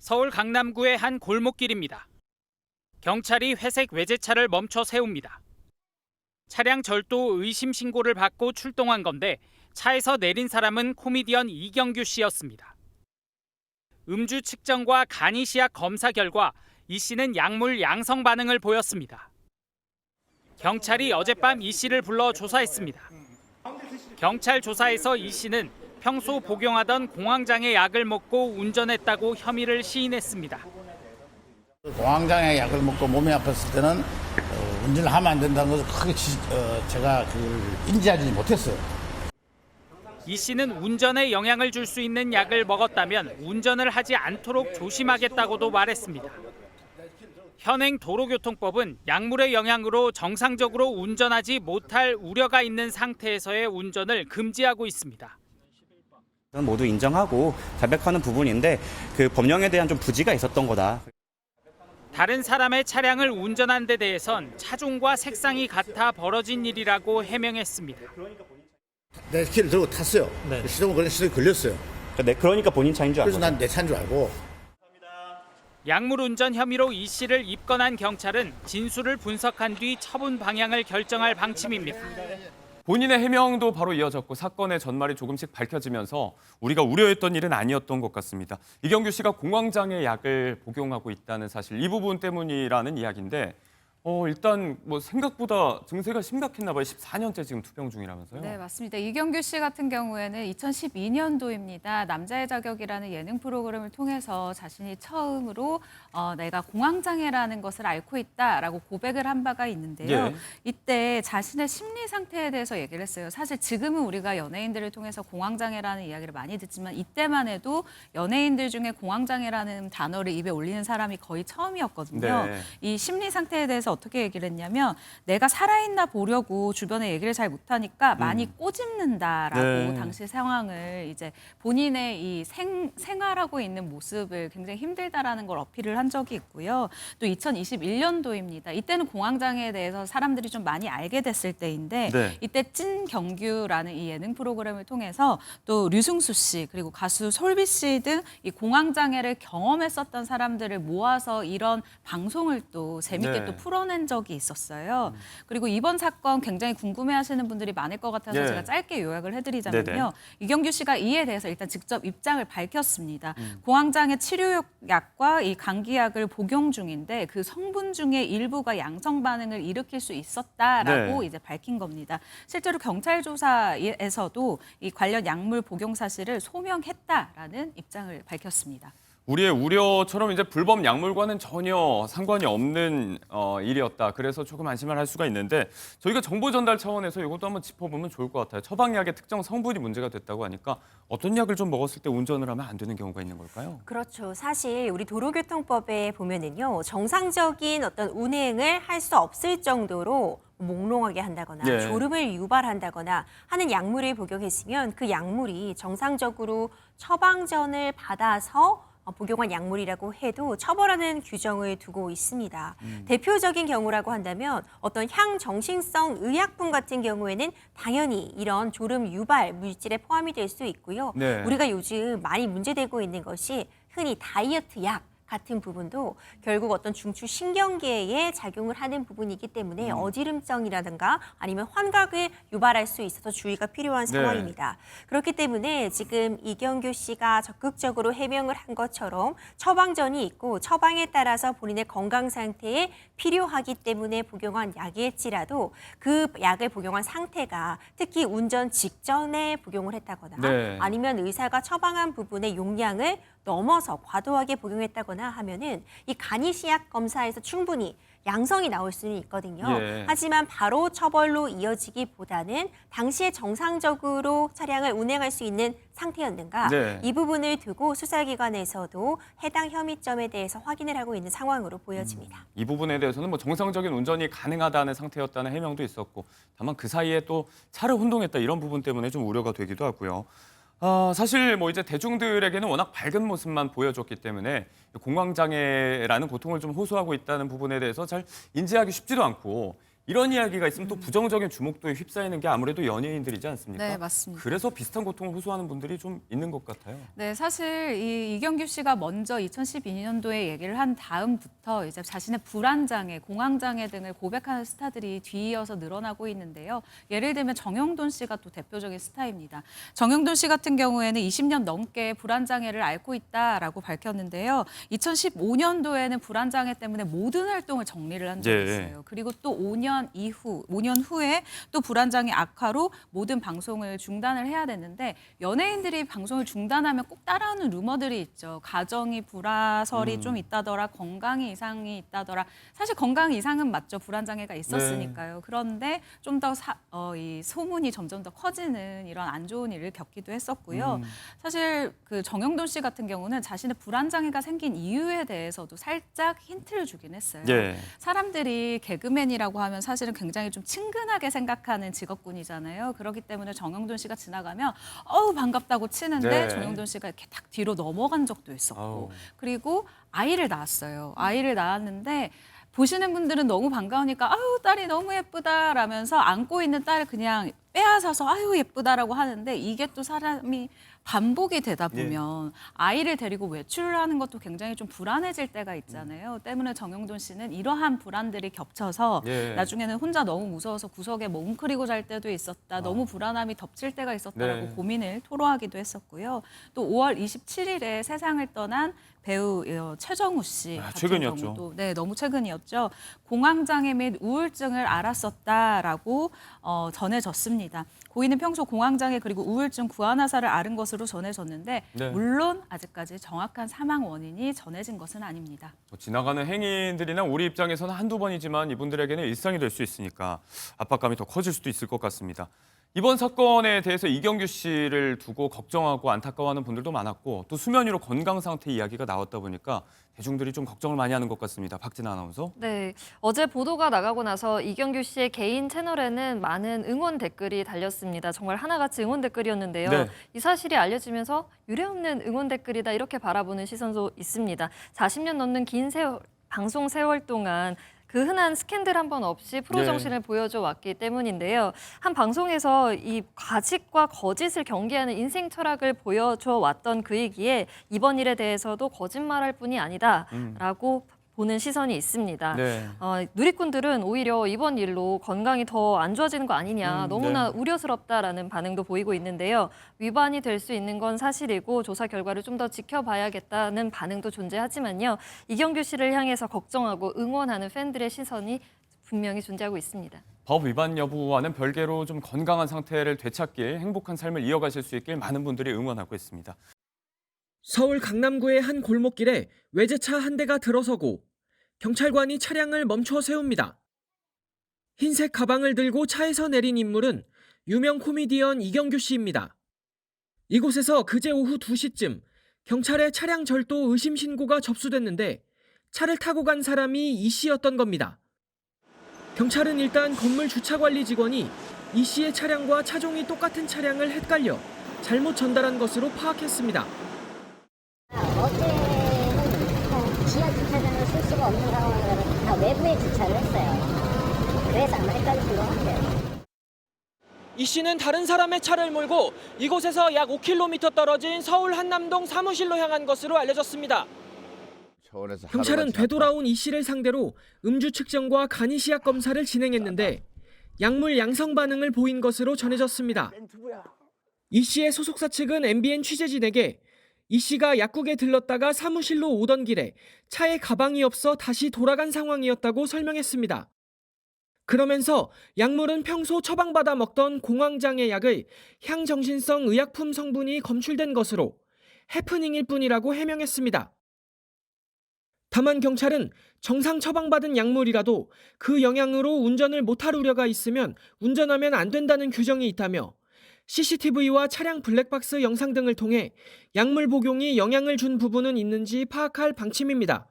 서울 강남구의 한 골목길입니다. 경찰이 회색 외제차를 멈춰 세웁니다. 차량 절도 의심 신고를 받고 출동한 건데 차에서 내린 사람은 코미디언 이경규 씨였습니다. 음주 측정과 간이 시약 검사 결과 이 씨는 약물 양성 반응을 보였습니다. 경찰이 어젯밤 이 씨를 불러 조사했습니다. 경찰 조사에서 이 씨는 평소 복용하던 공황장애 약을 먹고 운전했다고 혐의를 시인했습니다. 공황장애 약을 먹고 몸이 아팠을 때는 운전을 하면 안 된다는 것을 크게 제가 인지하지 못했어요. 이 씨는 운전에 영향을 줄 수 있는 약을 먹었다면 운전을 하지 않도록 조심하겠다고도 말했습니다. 현행 도로교통법은 약물의 영향으로 정상적으로 운전하지 못할 우려가 있는 상태에서의 운전을 금지하고 있습니다. 모두 인정하고 자백하는 부분인데 그 법령에 대한 좀 부지가 있었던 거다. 다른 사람의 차량을 운전한 데 대해선 차종과 색상이 같아 벌어진 일이라고 해명했습니다. 내 키를 들고 탔어요. 네. 시동이 걸렸어요. 그러니까 본인 차인 줄 알고. 그래서 난 내 차인 줄 알고. 약물 운전 혐의로 이 씨를 입건한 경찰은 진술을 분석한 뒤 처분 방향을 결정할 방침입니다. 본인의 해명도 바로 이어졌고 사건의 전말이 조금씩 밝혀지면서 우리가 우려했던 일은 아니었던 것 같습니다. 이경규 씨가 공황장애 약을 복용하고 있다는 사실 이 부분 때문이라는 이야기인데 일단 뭐 생각보다 증세가 심각했나 봐요. 14년째 지금 투병 중이라면서요. 네, 맞습니다. 이경규 씨 같은 경우에는 2012년도입니다. 남자의 자격이라는 예능 프로그램을 통해서 자신이 처음으로 내가 공황장애라는 것을 앓고 있다라고 고백을 한 바가 있는데요. 예. 이때 자신의 심리 상태에 대해서 얘기를 했어요. 사실 지금은 우리가 연예인들을 통해서 공황장애라는 이야기를 많이 듣지만 이때만 해도 연예인들 중에 공황장애라는 단어를 입에 올리는 사람이 거의 처음이었거든요. 네. 이 심리 상태에 대해서 어떻게 얘기를 했냐면 내가 살아있나 보려고 주변에 얘기를 잘 못하니까 많이 꼬집는다라고 네. 당시 상황을 이제 본인의 이 생활하고 있는 모습을 굉장히 힘들다라는 걸 어필을 한 적이 있고요. 또 2021년도입니다. 이때는 공황장애에 대해서 사람들이 좀 많이 알게 됐을 때인데 네. 이때 찐경규라는 이 예능 프로그램을 통해서 또 류승수 씨 그리고 가수 솔비 씨 등 이 공황장애를 경험했었던 사람들을 모아서 이런 방송을 또 재밌게 네. 또 풀어낸 적이 있었어요. 그리고 이번 사건 굉장히 궁금해하시는 분들이 많을 것 같아서 예. 제가 짧게 요약을 해드리자면요. 네네. 이경규 씨가 이에 대해서 일단 직접 입장을 밝혔습니다. 공황장애 치료약과 이 감기약을 복용 중인데 그 성분 중에 일부가 양성 반응을 일으킬 수 있었다라고 네. 이제 밝힌 겁니다. 실제로 경찰 조사에서도 이 관련 약물 복용 사실을 소명했다라는 입장을 밝혔습니다. 우리의 우려처럼 이제 불법 약물과는 전혀 상관이 없는 일이었다. 그래서 조금 안심을 할 수가 있는데 저희가 정보 전달 차원에서 이것도 한번 짚어보면 좋을 것 같아요. 처방약의 특정 성분이 문제가 됐다고 하니까 어떤 약을 좀 먹었을 때 운전을 하면 안 되는 경우가 있는 걸까요? 그렇죠. 사실 우리 도로교통법에 보면은요, 정상적인 어떤 운행을 할 수 없을 정도로 몽롱하게 한다거나 예. 졸음을 유발한다거나 하는 약물을 복용했으면 그 약물이 정상적으로 처방전을 받아서 복용한 약물이라고 해도 처벌하는 규정을 두고 있습니다. 대표적인 경우라고 한다면 어떤 향정신성 의약품 같은 경우에는 당연히 이런 졸음 유발 물질에 포함이 될 수 있고요. 네. 우리가 요즘 많이 문제되고 있는 것이 흔히 다이어트 약 같은 부분도 결국 어떤 중추신경계에 작용을 하는 부분이기 때문에 어지럼증이라든가 아니면 환각을 유발할 수 있어서 주의가 필요한 네. 상황입니다. 그렇기 때문에 지금 이경규 씨가 적극적으로 해명을 한 것처럼 처방전이 있고 처방에 따라서 본인의 건강 상태에 필요하기 때문에 복용한 약일지라도 그 약을 복용한 상태가 특히 운전 직전에 복용을 했다거나 네. 아니면 의사가 처방한 부분의 용량을 넘어서 과도하게 복용했다거나 하면은 이 간이시약 검사에서 충분히 양성이 나올 수는 있거든요. 예. 하지만 바로 처벌로 이어지기보다는 당시에 정상적으로 차량을 운행할 수 있는 상태였는가 네. 이 부분을 두고 수사기관에서도 해당 혐의점에 대해서 확인을 하고 있는 상황으로 보여집니다. 이 부분에 대해서는 뭐 정상적인 운전이 가능하다는 상태였다는 해명도 있었고 다만 그 사이에 또 차를 혼동했다 이런 부분 때문에 좀 우려가 되기도 하고요. 사실 뭐 이제 대중들에게는 워낙 밝은 모습만 보여줬기 때문에 공황장애라는 고통을 좀 호소하고 있다는 부분에 대해서 잘 인지하기 쉽지도 않고 이런 이야기가 있으면 또 부정적인 주목도에 휩싸이는 게 아무래도 연예인들이지 않습니까? 네, 맞습니다. 그래서 비슷한 고통을 호소하는 분들이 좀 있는 것 같아요. 네, 사실 이경규 씨가 먼저 2012년도에 얘기를 한 다음부터 이제 자신의 불안장애, 공황장애 등을 고백하는 스타들이 뒤이어서 늘어나고 있는데요. 예를 들면 정영돈 씨가 또 대표적인 스타입니다. 정영돈 씨 같은 경우에는 20년 넘게 불안장애를 앓고 있다라고 밝혔는데요. 2015년도에는 불안장애 때문에 모든 활동을 정리를 한 적이 예. 있어요. 그리고 또 5년 후에 또 불안장애 악화로 모든 방송을 중단을 해야 되는데 연예인들이 방송을 중단하면 꼭 따라하는 루머들이 있죠. 가정이 불화설이 좀 있다더라, 건강이 이상이 있다더라. 사실 건강 이상은 맞죠. 불안장애가 있었으니까요. 그런데 좀 더 이 소문이 점점 더 커지는 이런 안 좋은 일을 겪기도 했었고요. 사실 그 정영돈 씨 같은 경우는 자신의 불안장애가 생긴 이유에 대해서도 살짝 힌트를 주긴 했어요. 예. 사람들이 개그맨이라고 하면 사실은 굉장히 좀 친근하게 생각하는 직업군이잖아요. 그렇기 때문에 정영돈 씨가 지나가면 어우 반갑다고 치는데 네. 정영돈 씨가 이렇게 딱 뒤로 넘어간 적도 있었고 아우. 그리고 아이를 낳았어요. 아이를 낳았는데 보시는 분들은 너무 반가우니까 아유 딸이 너무 예쁘다라면서 안고 있는 딸을 그냥 빼앗아서 아유 예쁘다라고 하는데 이게 또 사람이 반복이 되다 보면 아이를 데리고 외출을 하는 것도 굉장히 좀 불안해질 때가 있잖아요. 때문에 정영돈 씨는 이러한 불안들이 겹쳐서 예. 나중에는 혼자 너무 무서워서 구석에 뭉클이고 잘 때도 있었다. 너무 불안함이 덮칠 때가 있었다라고 네. 고민을 토로하기도 했었고요. 또 5월 27일에 세상을 떠난 배우 최정우 씨 같은 최근이었죠. 경우도 네, 너무 최근이었죠. 공황장애 및 우울증을 앓았었다라고 전해졌습니다. 고인은 평소 공황장애 그리고 우울증 구안화사를 앓은 것으로 전해졌는데 네. 물론 아직까지 정확한 사망 원인이 전해진 것은 아닙니다. 뭐 지나가는 행인들이나 우리 입장에서는 한두 번이지만 이분들에게는 일상이 될 수 있으니까 압박감이 더 커질 수도 있을 것 같습니다. 이번 사건에 대해서 이경규 씨를 두고 걱정하고 안타까워하는 분들도 많았고 또 수면 위로 건강 상태 이야기가 나왔다 보니까 대중들이 좀 걱정을 많이 하는 것 같습니다. 박진아 아나운서. 네, 어제 보도가 나가고 나서 이경규 씨의 개인 채널에는 많은 응원 댓글이 달렸습니다. 정말 하나같이 응원 댓글이었는데요. 네. 이 사실이 알려지면서 유례없는 응원 댓글이다 이렇게 바라보는 시선도 있습니다. 40년 넘는 긴 방송 세월 동안 그 흔한 스캔들 한 번 없이 프로 네. 정신을 보여줘 왔기 때문인데요. 한 방송에서 이 가식과 거짓을 경계하는 인생 철학을 보여줘 왔던 그이기에 이번 일에 대해서도 거짓말할 뿐이 아니다라고 보는 시선이 있습니다. 네. 누리꾼들은 오히려 이번 일로 건강이 더 안 좋아지는 거 아니냐 너무나 우려스럽다라는 반응도 보이고 있는데요. 위반이 될 수 있는 건 사실이고 조사 결과를 좀 더 지켜봐야겠다는 반응도 존재하지만요. 이경규 씨를 향해서 걱정하고 응원하는 팬들의 시선이 분명히 존재하고 있습니다. 법 위반 여부와는 별개로 좀 건강한 상태를 되찾길 행복한 삶을 이어가실 수 있길 많은 분들이 응원하고 있습니다. 서울 강남구의 한 골목길에 외제차 한 대가 들어서고 경찰관이 차량을 멈춰 세웁니다. 흰색 가방을 들고 차에서 내린 인물은 유명 코미디언 이경규 씨입니다. 이곳에서 그제 오후 2시쯤 경찰에 차량 절도 의심 신고가 접수됐는데 차를 타고 간 사람이 이 씨였던 겁니다. 경찰은 일단 건물 주차관리 직원이 이 씨의 차량과 차종이 똑같은 차량을 헷갈려 잘못 전달한 것으로 파악했습니다. 어제는 지하 주차장을 쓸 수가 없는 상황이라서 다 외부에 주차를 했어요. 그래서 아마 헷갈리신 것 같아요. 이 씨는 다른 사람의 차를 몰고 이곳에서 약 5km 떨어진 서울 한남동 사무실로 향한 것으로 알려졌습니다. 경찰은 되돌아온 이 씨를 상대로 음주 측정과 간이시약 검사를 진행했는데 약물 양성 반응을 보인 것으로 전해졌습니다. 이 씨의 소속사 측은 MBN 취재진에게 이 씨가 약국에 들렀다가 사무실로 오던 길에 차에 가방이 없어 다시 돌아간 상황이었다고 설명했습니다. 그러면서 약물은 평소 처방받아 먹던 공황장애 약의 향정신성 의약품 성분이 검출된 것으로 해프닝일 뿐이라고 해명했습니다. 다만 경찰은 정상 처방받은 약물이라도 그 영향으로 운전을 못할 우려가 있으면 운전하면 안 된다는 규정이 있다며 CCTV와 차량 블랙박스 영상 등을 통해 약물 복용이 영향을 준 부분은 있는지 파악할 방침입니다.